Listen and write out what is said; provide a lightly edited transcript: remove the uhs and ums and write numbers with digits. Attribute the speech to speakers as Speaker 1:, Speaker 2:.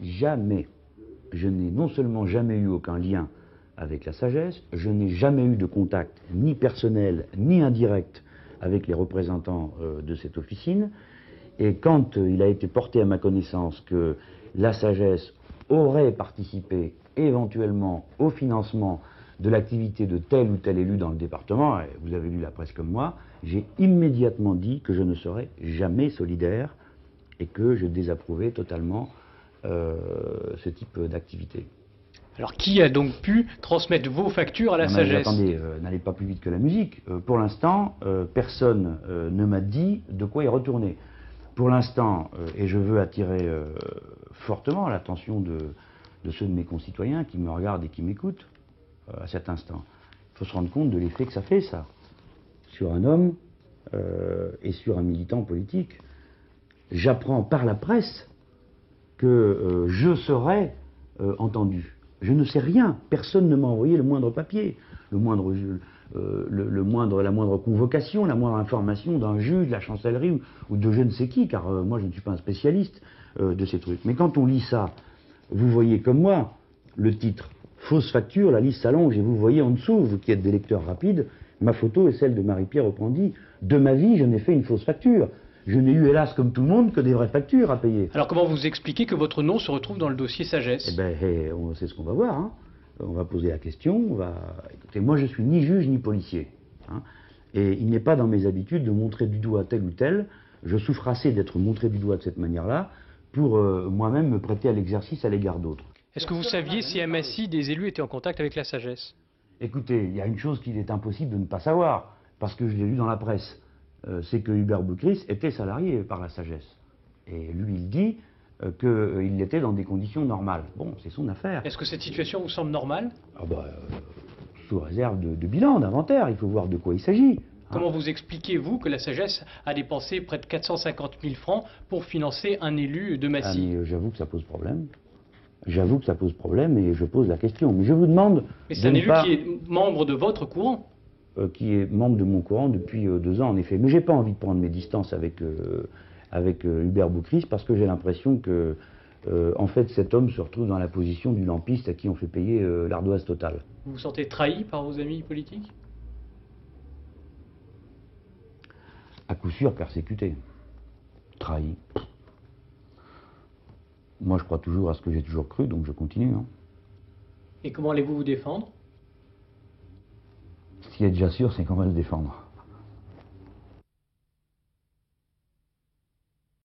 Speaker 1: Jamais. Je n'ai non seulement jamais eu aucun lien avec la sagesse, je n'ai jamais eu de contact, ni personnel, ni indirect, avec les représentants de cette officine. Et quand il a été porté à ma connaissance que la sagesse aurait participé éventuellement au financement de l'activité de tel ou tel élu dans le département, et vous avez lu la presse comme moi, j'ai immédiatement dit que je ne serais jamais solidaire et que je désapprouvais totalement ce type d'activité.
Speaker 2: Alors qui a donc pu transmettre vos factures à la sagesse?
Speaker 1: Attendez, n'allez pas plus vite que la musique. Pour l'instant, personne ne m'a dit de quoi y retourner. Pour l'instant, et je veux attirer fortement l'attention de ceux de mes concitoyens qui me regardent et qui m'écoutent à cet instant, il faut se rendre compte de l'effet que ça fait, ça, sur un homme et sur un militant politique. J'apprends par la presse que je serai entendu. Je ne sais rien, personne ne m'a envoyé le moindre papier, la moindre convocation, la moindre information d'un juge, de la chancellerie ou de je ne sais qui, car moi je ne suis pas un spécialiste de ces trucs. Mais quand on lit ça, vous voyez comme moi le titre « Fausse facture », la liste s'allonge et vous voyez en dessous, vous qui êtes des lecteurs rapides, ma photo est celle de Marie-Pierre Oppendy. De ma vie, je n'ai fait une fausse facture. Je n'ai eu, hélas, comme tout le monde, que des vraies factures à payer.
Speaker 2: Alors comment vous expliquez que votre nom se retrouve dans le dossier sagesse?
Speaker 1: Eh bien, c'est ce qu'on va voir. Hein. On va poser la question. Écoutez, moi, je suis ni juge ni policier. Hein, et il n'est pas dans mes habitudes de montrer du doigt tel ou tel. Je souffre assez d'être montré du doigt de cette manière-là pour moi-même me prêter à l'exercice à l'égard d'autres.
Speaker 2: Est-ce que vous saviez si à Massy, des élus étaient en contact avec la sagesse?
Speaker 1: Écoutez, il y a une chose qu'il est impossible de ne pas savoir, parce que je l'ai lu dans la presse. C'est que Hubert Boutris était salarié par la sagesse. Et lui, il dit qu'il l'était dans des conditions normales. Bon, c'est son affaire.
Speaker 2: Est-ce que cette situation vous semble normale?
Speaker 1: Sous réserve de bilan, d'inventaire, il faut voir de quoi il s'agit.
Speaker 2: Comment vous expliquez-vous que la sagesse a dépensé près de 450 000 francs pour financer un élu de Massy?
Speaker 1: J'avoue que ça pose problème. J'avoue que ça pose problème et je pose la question. Mais je vous demande...
Speaker 2: Mais c'est un élu qui est membre de votre courant?
Speaker 1: Qui est membre de mon courant depuis 2 ans, en effet. Mais j'ai pas envie de prendre mes distances avec Hubert Boutris parce que j'ai l'impression que, en fait, cet homme se retrouve dans la position du lampiste à qui on fait payer l'ardoise totale.
Speaker 2: Vous vous sentez trahi par vos amis politiques?
Speaker 1: À coup sûr, persécuté. Trahi. Moi, je crois toujours à ce que j'ai toujours cru, donc je continue. Hein.
Speaker 2: Et comment allez-vous vous défendre?
Speaker 1: Ce qui est déjà sûr, c'est qu'on va se défendre.